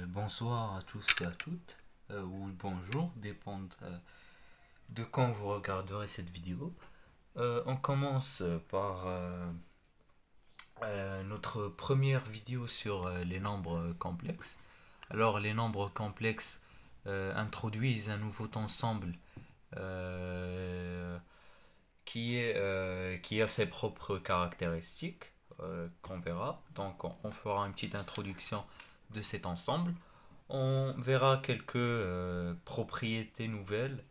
Bonsoir à tous et à toutes, ou bonjour, dépend de quand vous regarderez cette vidéo. On commence par notre première vidéo sur les nombres complexes. Alors, les nombres complexes introduisent un nouveau ensemble euh, qui a ses propres caractéristiques qu'on verra. Donc, on fera une petite introduction de cet ensemble. On verra quelques propriétés nouvelles,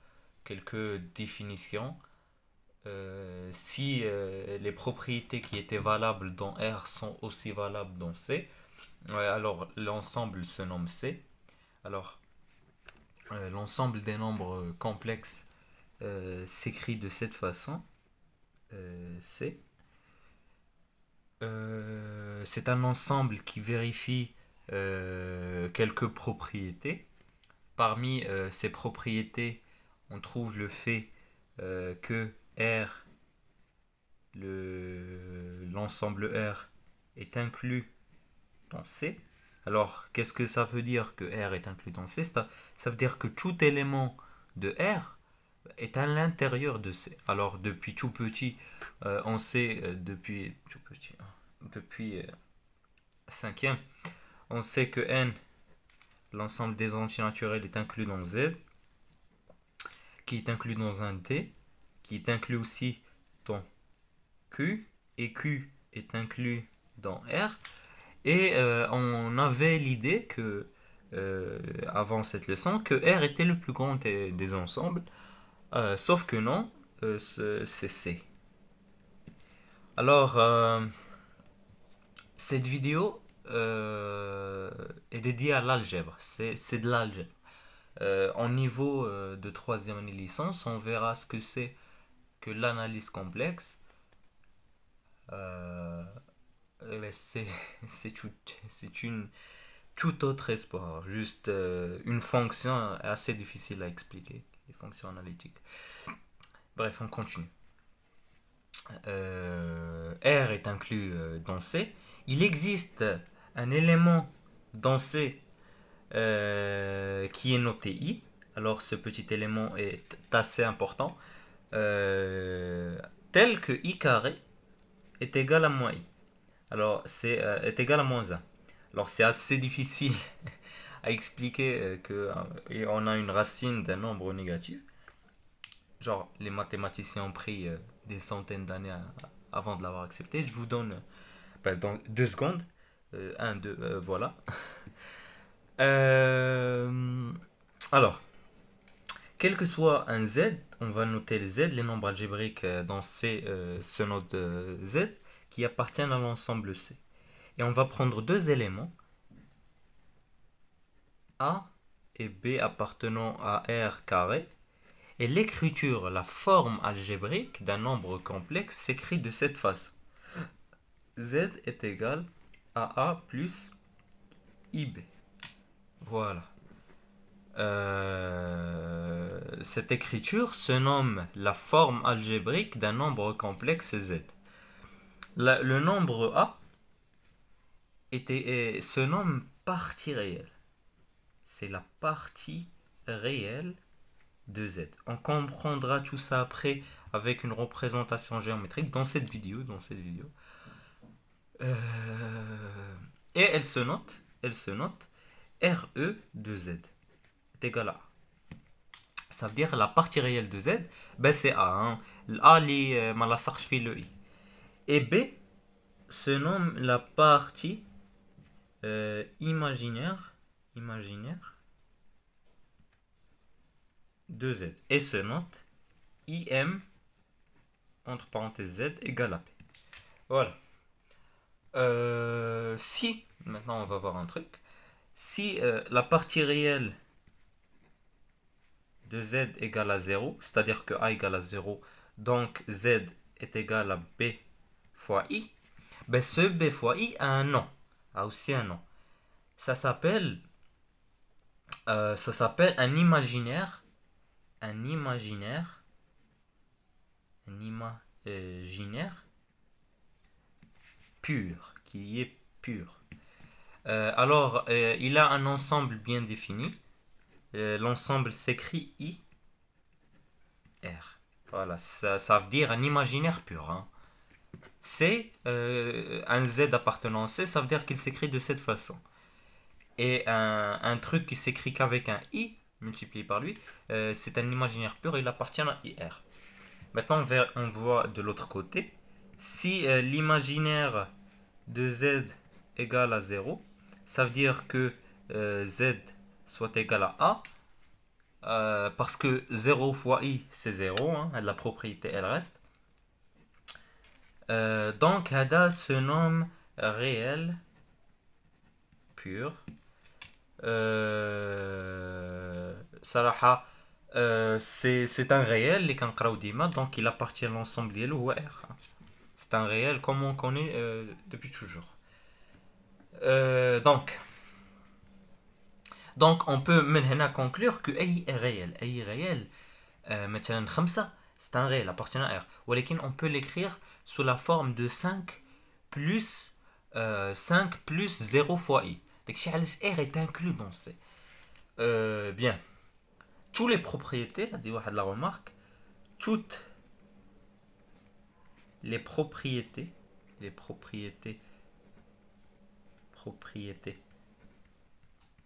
quelques définitions. Si les propriétés qui étaient valables dans R sont aussi valables dans C, alors l'ensemble se nomme C. Alors, l'ensemble des nombres complexes s'écrit de cette façon. C. C'est un ensemble qui vérifie quelques propriétés. Parmi ces propriétés, on trouve le fait que R, l'ensemble R, est inclus dans C. Alors, qu'est-ce que ça veut dire que R est inclus dans C? Ça veut dire que tout élément de R est à l'intérieur de C. Alors, depuis tout petit, on sait, depuis tout petit, depuis cinquième, on sait que N, l'ensemble des entiers naturels, est inclus dans Z, qui est inclus dans un D, qui est inclus aussi dans Q, et Q est inclus dans R. Et on avait l'idée que, avant cette leçon, que R était le plus grand des ensembles, sauf que non, c'est C. Alors, cette vidéo est dédiée à l'algèbre, c'est de l'algèbre. En niveau de troisième année licence, on verra ce que c'est que l'analyse complexe. Euh, c'est c'est une tout autre espoir, juste une fonction assez difficile à expliquer, les fonctions analytiques. Bref, on continue. R est inclus dans C. Il existe un élément dans C qui est noté I. Alors ce petit élément est assez important. Tel que I carré est égal à moins I. Alors c'est est égal à moins 1. Alors c'est assez difficile à expliquer qu'on a une racine d'un nombre négatif. Genre les mathématiciens ont pris des centaines d'années avant de l'avoir accepté. Je vous donne dans 2 secondes. 1, 2, voilà. Euh, alors, quel que soit un z, on va noter le z, les nombres algébriques dans C se notent z, qui appartiennent à l'ensemble C. Et on va prendre deux éléments, A et B appartenant à R carré, et l'écriture, la forme algébrique d'un nombre complexe s'écrit de cette façon. Z est égal à A plus IB. Voilà. Cette écriture se nomme la forme algébrique d'un nombre complexe Z. Le nombre A se nomme partie réelle. C'est la partie réelle de Z. On comprendra tout ça après avec une représentation géométrique dans cette vidéo. Euh, et elle se note RE de Z est égal à A. Ça veut dire la partie réelle de Z, ben c'est A. Hein. A, ما لاصقش فيه le I. Et B se nomme la partie imaginaire de Z. Et se note IM entre parenthèses Z égale à P. Voilà. Si, maintenant on va voir un truc. Si la partie réelle de Z égale à 0, c'est-à-dire que A égale à 0, donc Z est égal à B fois I, ben ce B fois I a un nom, a aussi un nom. Ça s'appelle un imaginaire, un imaginaire, un imaginaire pur, qui est pur. Il a un ensemble bien défini. L'ensemble s'écrit I, R. Voilà, ça veut dire un imaginaire pur, hein. C, un Z appartenant à C, ça veut dire qu'il s'écrit de cette façon. Et un truc qui s'écrit qu'avec un I, multiplié par lui, c'est un imaginaire pur, il appartient à IR. Maintenant, on voit de l'autre côté. Si l'imaginaire de Z égale à 0, ça veut dire que Z soit égal à A, parce que 0 fois I, c'est 0, hein, la propriété, elle reste. Donc, Hada se nomme réel pur. صراحة c'est un réel اللي كنقراو ديما donc il appartient à l'ensemble ديالو هو R. C'est un réel comme on connaît depuis toujours. Donc on peut من هنا conclure que أي réel مثلا 5 c'est un réel appartenant à R ولكن on peut l'écrire sous la forme de 5 plus 0 fois I. داكشي علاش R est inclus dans C. Bien. Toutes les propriétés, dit la remarque, toutes les propriétés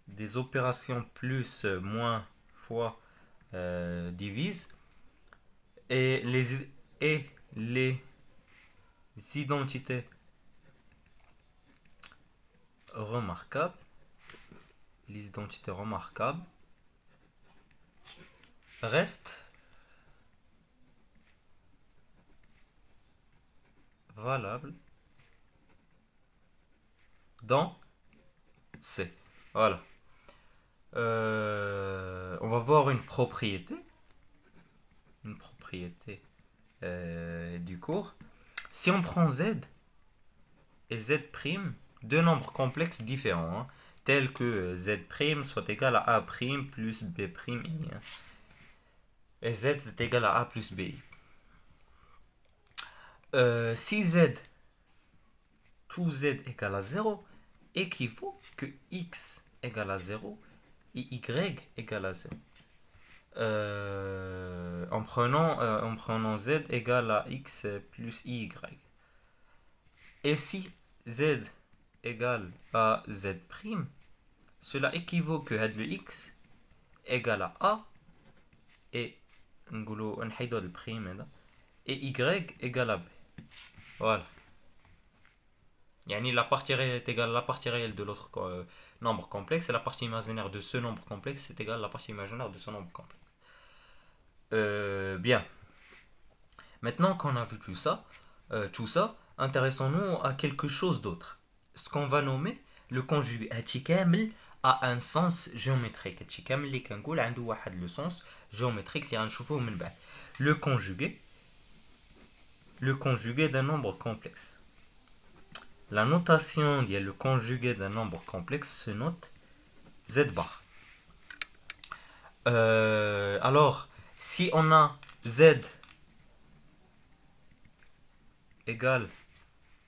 des opérations plus, moins, fois, divise, et les identités remarquables, restent valables dans C. Voilà. On va voir une propriété du cours. Si on prend Z et Z', deux nombres complexes différents, hein, tels que Z' soit égal à A' plus B', et Z est égal à A plus B. Si Z, tout Z égale à 0, équivaut que X égale à 0 et Y égale à 0. En prenant Z égale à X plus Y. Et si Z égale à Z', cela équivaut que le X égale à A et Y égale à B. Voilà. La partie réelle est égale à la partie réelle de l'autre nombre complexe et la partie imaginaire de ce nombre complexe est égale à la partie imaginaire de ce nombre complexe. Bien. Maintenant qu'on a vu tout ça, intéressons-nous à quelque chose d'autre. Ce qu'on va nommer le conjugué. A un sens géométrique. Le sens géométrique le conjugué d'un nombre complexe. La notation dit le conjugué d'un nombre complexe se note Z bar. Alors, si on a Z égale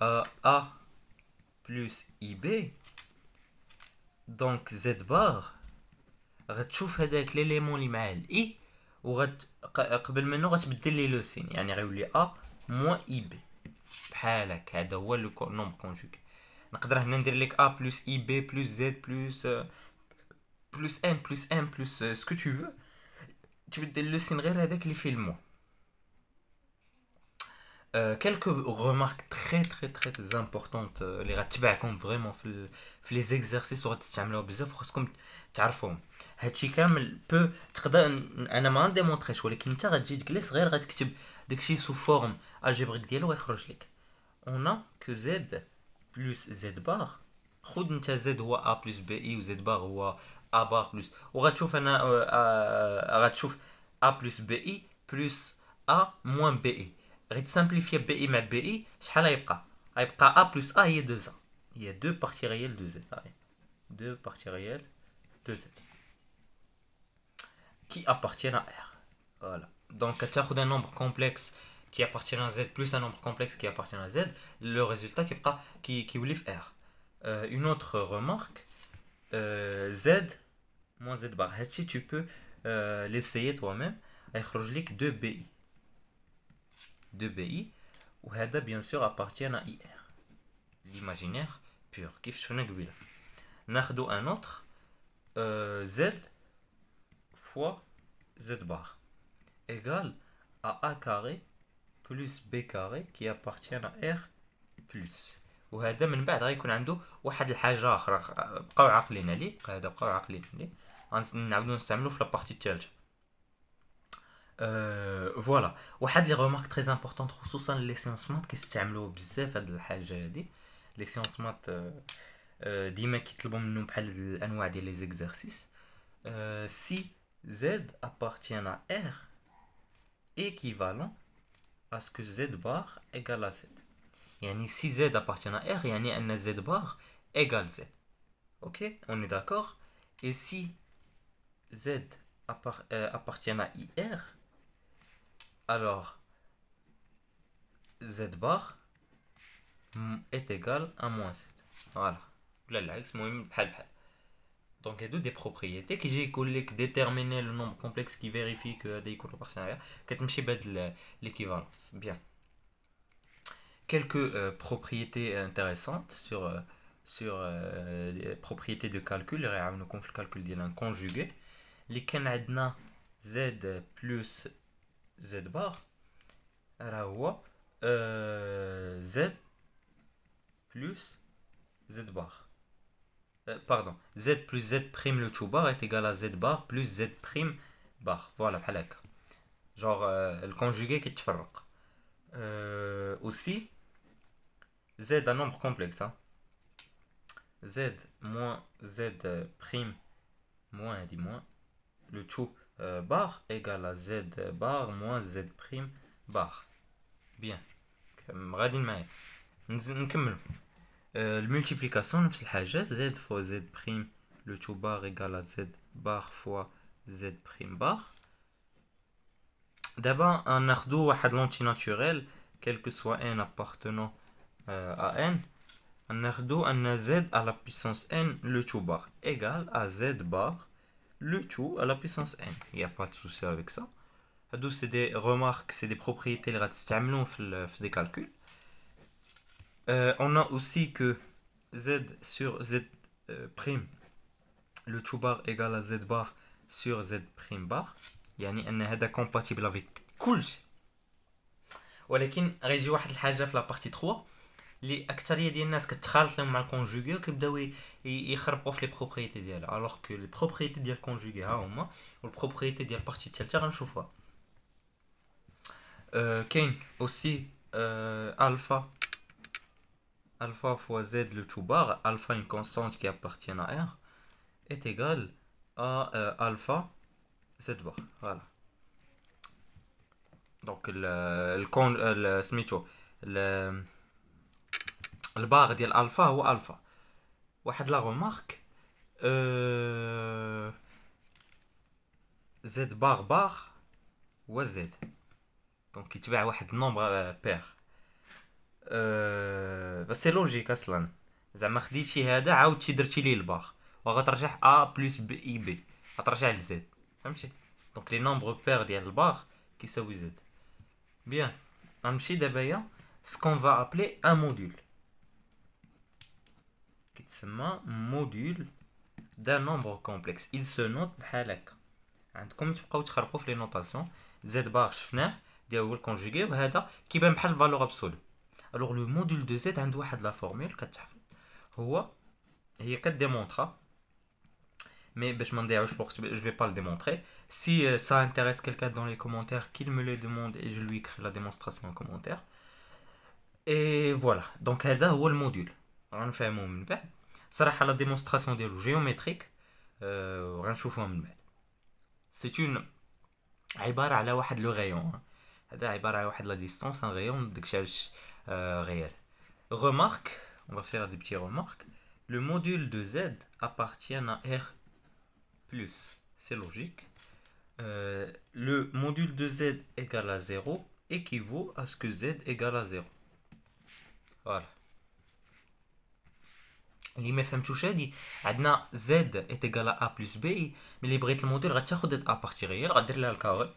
à A plus IB, donc Z bar, غتشوف هذاك l'élément اللي مع I قبل منه غتبدل ليه لو سين يعني غيولي A moins IB بحال هكا. هذا هو لو نومبر كونجوغي. نقدر هنا ندير لك A plus IB plus Z plus N plus M plus ce que tu veux. تبدل لو سين غير هذاك اللي فيه المو. Quelques remarques très importantes اللي غتبعكم فريمون في لي زيكزارسيس وغتستعملوها بزاف وخاصكم تعرفوهم. هادشي كامل تقدر انا ما نديمونطريش ولكن انت غتجي تجلس غير غتكتب داكشي سو فورم الجبريك ديالو غيخرج لك. on a que Z plus Z bar. خذ انت Z هو A plus BI و Z bar هو A bar plus وغتشوف انا غتشوف A plus BI plus A moins BI. غتسامبليفي BI مع BI شحال غيبقى A plus A هي 2A. Il y a deux parties réelles de Z. Deux parties réelles de Z qui appartiennent à R. Voilà. Donc, tu as un nombre complexe qui appartient à Z plus un nombre complexe qui appartient à Z, le résultat qui livre R. Une autre remarque, Z moins Z bar. هادشي tu peux l'essayer toi-même. هيخرج لك 2BI. 2BI. وهذا bien sûr appartient à IR. L'imaginaire pur. كيف شفنا قبيله. ناخدو un autre. Z fois Z bar égale à A carré plus B carré qui appartient à R plus. وهذا من بعد غيكون عنده واحد الحاجه اخرى بقاو عاقلين عليه. هذا بقاو عاقلين عليه غنعاودو نستعملو في لابارتي الثالثه. فوالا واحد لي ريمارك تري امبورطون خصوصا لي سيونس مات كيستعملوا بزاف هاد الحاجه هادي. لي سيونس مات ديما كيطلبوا منهم بحال الانواع ديال لي زيكزارسيس. si Z appartient à R équivalent à ce que Z bar égale à Z. يعني si Z appartient à R يعني أن Z bar égale Z. Ok, on est d'accord. Et si Z appartient à IR, alors Z bar est égal à moins Z. Voilà. Là, العكس المهم بحال بحال. Donc, il y a des propriétés qui j'ai déterminer le nombre complexe qui vérifie que des équilibres partenariats. L'équivalence. Bien. Quelques propriétés intéressantes sur les propriétés de calcul. Le calcul d'un conjugué. Les canadna Z plus Z bar. Alors, Z plus Z bar. Pardon, Z plus Z prime le tout bar est égal à Z bar plus Z prime bar. Voilà, بحال هكا. Genre, le conjugué qui تفرق. Aussi, Z un nombre complexe. Hein. Z moins Z prime moins, dit moins, le tout bar égal à Z bar moins Z prime bar. Bien. غادي معايا. نكملو. المultiplication نفس الحاجة Z fois Z prime le tout bar égale à Z bar fois Z prime bar. D'abord on a واحد l'antinaturel quel que soit n appartenant à n. On a un Z à la puissance n le tout bar égale à Z bar le tout à la puissance n. Il n'y a pas de souci avec ça. C'est des remarques, c'est des propriétés اللي غتستعملوهم في des calculs. On a aussi que Z sur Z prime le tout bar égale à Z bar sur Z prime bar. يعني أن هذا compatible avec كلشي. ولكن غيجي واحد الحاجة في لابارتي 3 اللي أكثرية ديال الناس كتخالط لهم مع الكونجوغي وكيبداو يخربقوا في لي بروبريتي ديالها. الوغ كو لي بروبريتي ديال الكونجوغي ها هما والبروبريتي ديال البارتي الثالثة غنشوفوها. كاين aussi alpha fois Z le tout bar, alpha une constante qui appartient à R, est égal à alpha Z bar. Voilà. Donc le bar ديال alpha هو alpha. واحد لا remarque Z bar هو Z. Donc كيتباع واحد النومبر بير. بس سي لوجيك اصلا زعما خديتي هذا عاودتي درتي ليه الباغ وغترجع ا بلس بي اي بي غترجع لزد فهمتي. دونك لي نومبر بير ديال الباغ كيساوي زد. بيان غنمشي دابايا سكون فا ابلي ان موديل كيتسمى موديل دان نومبر كومبلكس. il se note بحال هكا. عندكم تبقاو تخرقوا في لي نوطاسيون. زد باغ شفناه ديال هو الكونجوغي وهذا كيبان بحال الفالور ابسولو. Alors le module de Z عنده واحد la formule كتحفظ هي كديمونطرا mais باش ما نضيعوش الوقت je vais pas le démontrer. Si ça intéresse quelqu'un dans les commentaires qu'il me le demande et je lui écris la démonstration en commentaire. Et voilà donc هذا هو الموديل غنفهموه من بعد. صراحه la démonstration ديالو جيومتريك غنشوفوها من بعد. c'est une عباره على واحد لو غايون. هذا عباره على واحد لا ديستانس ان غايون داكشي علاش réel. Remarque, on va faire des petits remarques. Le module de Z appartient à R plus. C'est logique. Le module de Z égale à 0 équivaut à ce que Z égale à 0. Voilà. اللي ما فهمتوش هادي، عندنا زد ايت ايكال ا بلس بي، ملي بغيت الموديل غتاخد هاد ا بارتيغيال غدير لها الكاري،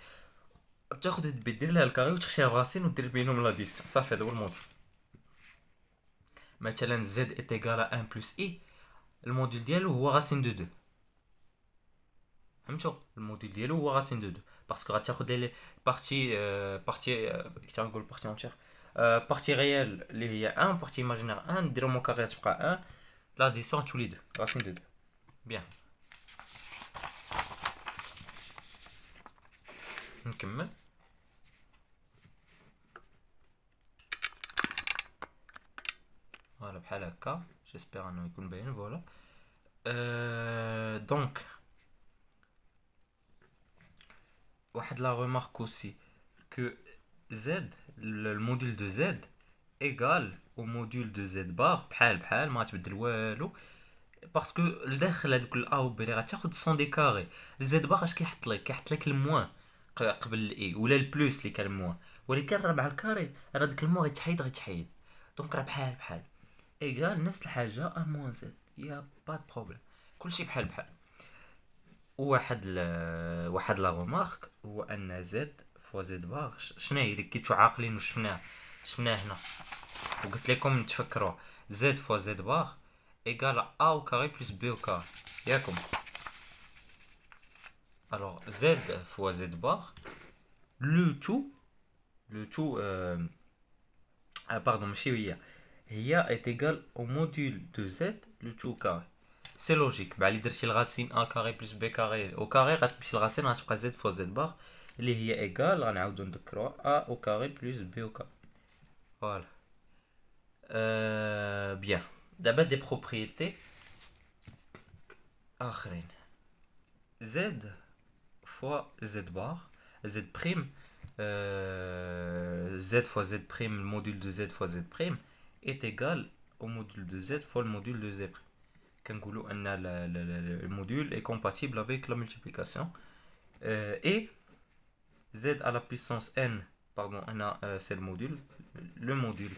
تاخد هاد بي دير لها الكاري وتخشيها براسين ودير بينهم لاديسيون، صافي هذا هو الموديل. مثلا زد ايت ايكال ا 1 بلس اي، الموديل ديالو هو راسين دو 2. فهمتوا؟ الموديل ديالو هو راسين دو 2 باسكو غتاخد لي بارتي كي تنقول بارتي اونتير، بارتي ريال اللي هي 1، بارتي ايماجينير 1 ديرهم او كاري تبقى 1، لاديسيون تولي 2 راسين دو 2. بيان نكمل. فوالا بحال هكا، جيسبر انه يكون باين. فوالا دونك واحد لا ريمارك اوسي que z, le module de z égal au module de z bar بحال ما تبدل والو، باسكو لداخل هذوك الا و بي اللي غتاخد سون دي كاري. الزد باغ اش كيحط لك الموان قبل الاي ولا البلوس اللي كان الموان، ولكن راه مع الكاري راه داك الموان غيتحيد، دونك راه بحال ايغال نفس الحاجه ا موان زد، يا با بروبليم، كلشي بحال. واحد لا رومارك هو ان زد فوا زد باغ شنو هي اللي كنتو عاقلين وشفناه هنا وقلت لكم تفكروا، زد فوا زد باغ ايكال ا او كاري بلس بي او كاري، ياكم؟ الوغ زد فوا زد باغ لو تو باردون ماشي هي ايت ايكال او موديل دو زد لو تو كاري. سي لوجيك، بعد اللي درتي الغاسين ا كاري بلس بي كاري او كاري غتمشي الغاسين غتبقى زد فوا زد باغ اللي هي ايكال، غنعاودو نذكروها ا او كاري بلس بي او كاري. فوالا بيان. دابا دي بروبريتي اخرين، زد فوا زد باغ زد بريم، زد فوا زد بريم الموديل دو زد فوا زد بريم est égal au module de z fois le module de z prime. كنقولوا ان le module est compatible avec la multiplication, et z à la puissance n, pardon, c'est le module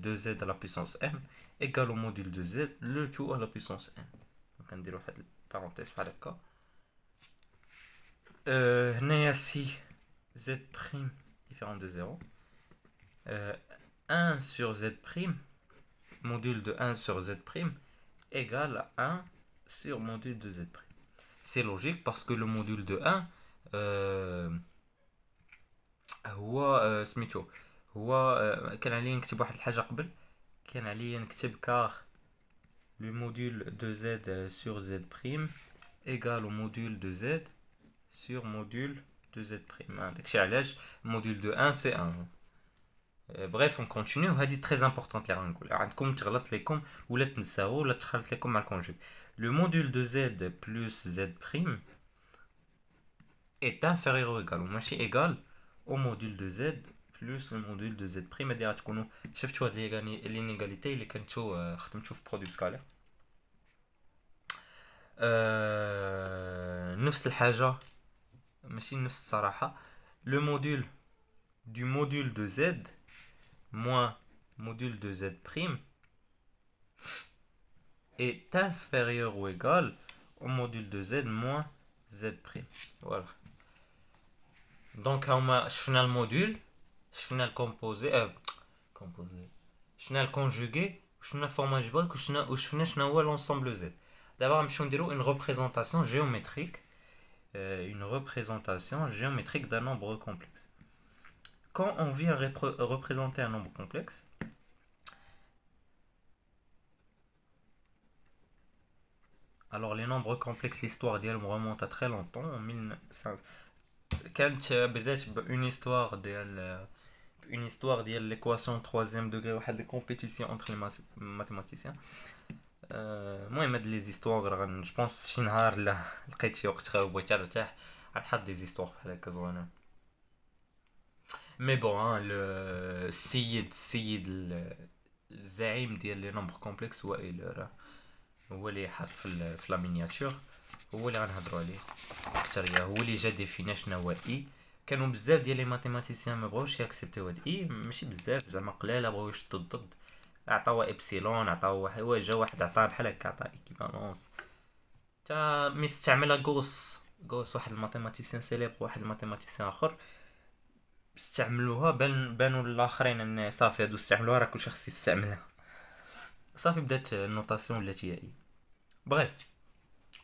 de z à la puissance n égal au module de z le tout à la puissance n. donc نديرو واحد parenthèse بحال هكا. هنايا si z prime différent de 0, 1 sur z prime, module de 1 sur z prime égale à 1 sur module de z prime. C'est logique parce que le module de 1 هو سميتو هو كان عليا نكتب واحد الحاجه قبل، كان عليا نكتب كار le module de z sur z prime égal au module de z sur module de z prime. داكشي علاش module de 1 c'est 1. bref on continue. وهذه très importante اللي غنقولها، عندكم تغلط لكم ولا تنساو ولا تخلط لكم مع الكونجوغ. le module de z plus z prime est inférieur ou égal، وماشي égal au module de z plus le module de z prime. هادي غتكونوا شفتوا هاد لينيغاليتي اللي كنتو خدمتو في برودوي سكالير. نفس الحاجه ماشي نفس الصراحه، le module du module de z moins module de z prime est inférieur ou égal au module de z moins z prime. voilà. donc هما شفنا الموديل، شفنا الكومبوزي شفنا الكونجوغي، وشفنا الفورم الجبريك، وشفنا شنو هو لونسومبل زد. دابا غنمشيو نديرو une représentation géométrique d'un nombre complexe. Quand on vient représenter un nombre complexe, alors les nombres complexes, l'histoire d'elle remonte à très longtemps, en 1500. كانت بدات une histoire ديال l'équation 3e degré، واحد les compétitions entre les mathématiciens. المهم هاد لي زيستوار جو بونس شي نهار لا لقيت شي وقت بغيت نرتاح غنحط دي زيستوار بحال هكا زوينين. مي بون السيد الزعيم ديال لي نومبر كومبلكس هو ايلر، هو اللي حاط في لا مينياتور، هو اللي غنهضروا عليه اكثر، هو اللي جا ديفيني شنو هو اي. كانوا بزاف ديال لي ماتيماتيسيان ما بغاوش ياكسبتيو هاد اي، ماشي بزاف زعما قلال بغاو يشدوا ضد عطاوها ابسيلون، عطاوها جا واحد عطاها بحال هكا، عطا ايكيفالونس. تا مي استعملها غوس واحد الماتيماتيسيان سيليبر، واحد الماتيماتيسيان اخر استعملوها، بانوا الاخرين ان صافي هادو استعملوها راه كلشي خص يستعملها، صافي بدات النوطاسيون ولات هي. Bref,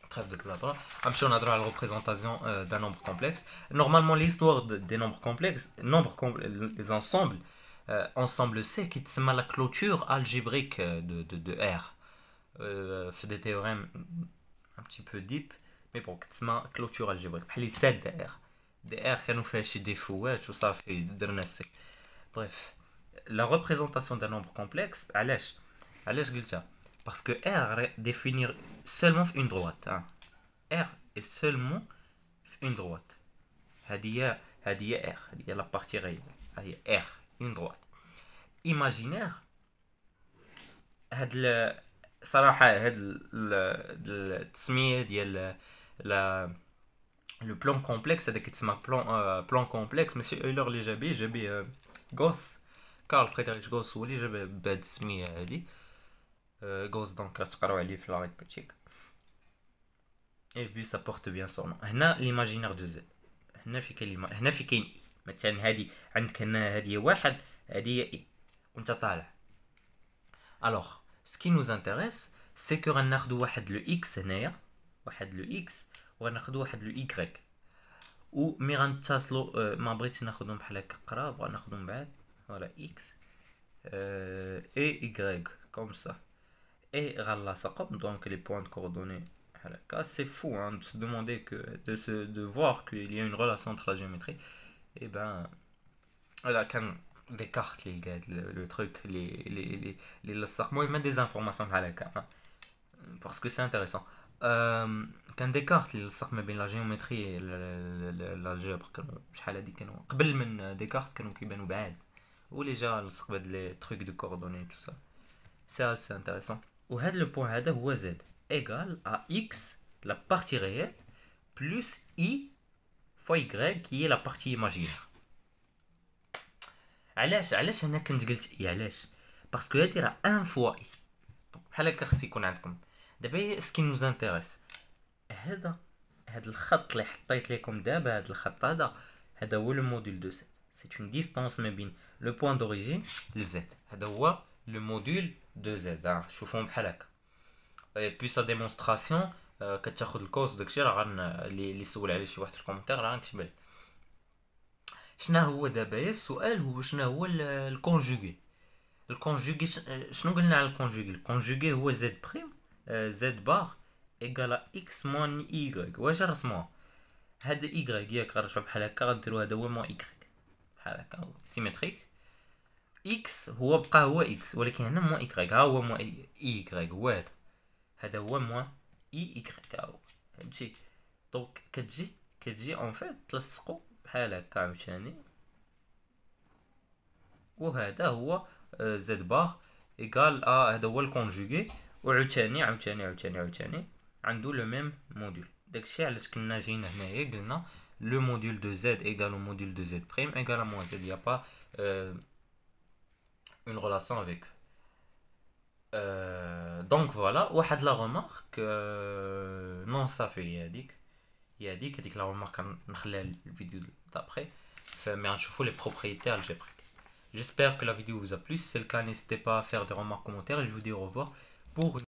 trêve de blabla. On va la représentation d'un nombre complexe. Normalement, l'histoire des nombres complexes, les ensembles, ensemble C qui est la clôture algébrique de R. Fait des théorèmes un petit peu deep, mais bon, c'est ma clôture algébrique. Les 7 R. Des R qui nous fait chez des fous, tout ça fait de C. Bref, la représentation d'un nombre complexe, allez, je dis ça. Parce que R définit seulement une droite. Hein. R est seulement une droite. هذه R, هذه la partie réelle. هذه R, une droite. Imaginaire, هاد صراحة هاد التسمية ديال le plan complexe هذاك كيتسمى plan complexe. ماشي ايلر اللي جابيه غوس، كارل فريدريك غوس هو اللي جاب بهاد التسمية هادي. Gauss donc تقراو عليه في l'arithmétique. Et puis ça porte bien son nom. هنا l'imaginaire de Z. هنا في كاين I. مثلا هادي عندك هنا هادي واحد، هادي هي I وانت طالع. Alors, ce qui nous intéresse, c'est que غناخدو واحد لو X هنايا، واحد لو X وغناخدو واحد لو Y. و مي غنتصلو ما بغيتش ناخدهم بحال هكا قراب، غناخدهم بعد. فوالا X et Y comme ça. Et donc les points de coordonnées. C'est fou hein, de se demander de voir qu'il y a une relation entre la géométrie. Et ben voilà, quand Descartes le truc, moi il met des informations hein, parce que c'est intéressant. Quand Descartes il bien la géométrie et l'algèbre شحال هادي كانوا قبل من Descartes كانوا كيبانوا بعاد، ولي جا لصق بهاد لي trucs de coordonnées tout ça. C'est assez intéressant. وهذا le point هذا هو Z égale à X la partie réelle plus I fois Y qui est la partie imaginaire. علاش هنا كنت قلت I؟ علاش؟ باسكو هادي راه 1 fois I، بحال هكا خص يكون عندكم. دابا سكي نوز انتريس هذا الخط اللي حطيت لكم دابا، هذا الخط هذا هو لو موديل دو Z. C'est une distance ما بين le point d'origine le Z. هذا هو le module de Z. شوفهم بحال هكا. Et puis sa démonstration كتاخد الكورس داكشي راه اللي سول عليه شي واحد في الكومنتير راه غنكتب عليه. شنو هو دابا السؤال هو شنو هو الكونجوغي. الكونجوغي شنو قلنا على الكونجوغي؟ الكونجوغي هو Z بريم Z بار ايكالا X موان Y. واش رسموها؟ هاد Y ياك غنرجعو بحال هكا غنديرو هذا هو موان Y بحال هكا سيمتريك. X هو بقى هو X ولكن هنا موان Y، ها هو موان Y هو هذا هو موان Y ها هو، فهمتي؟ دونك كتجي اون فيت تلصقو بحال هكا عاوتاني، وهذا هو Z بار ايكال هذا هو الكونجوغي، وعاوتاني عنده لو ميم موديل. داكشي علاش كنا جينا هنايا قلنا لو موديل دو Z ايكال au module de Z prime égale à moins Z. Il n'y a pas une relation avec donc voilà. واحد la remarque non ça fait هذيك la remarque نخليها الفيديو d'après. mais نشوفوا les propriétés algébriques. J'espère que la vidéo vous a plu. Si c'est le cas, n'hésitez pas à faire des remarques, commentaires, et je vous dis au revoir pour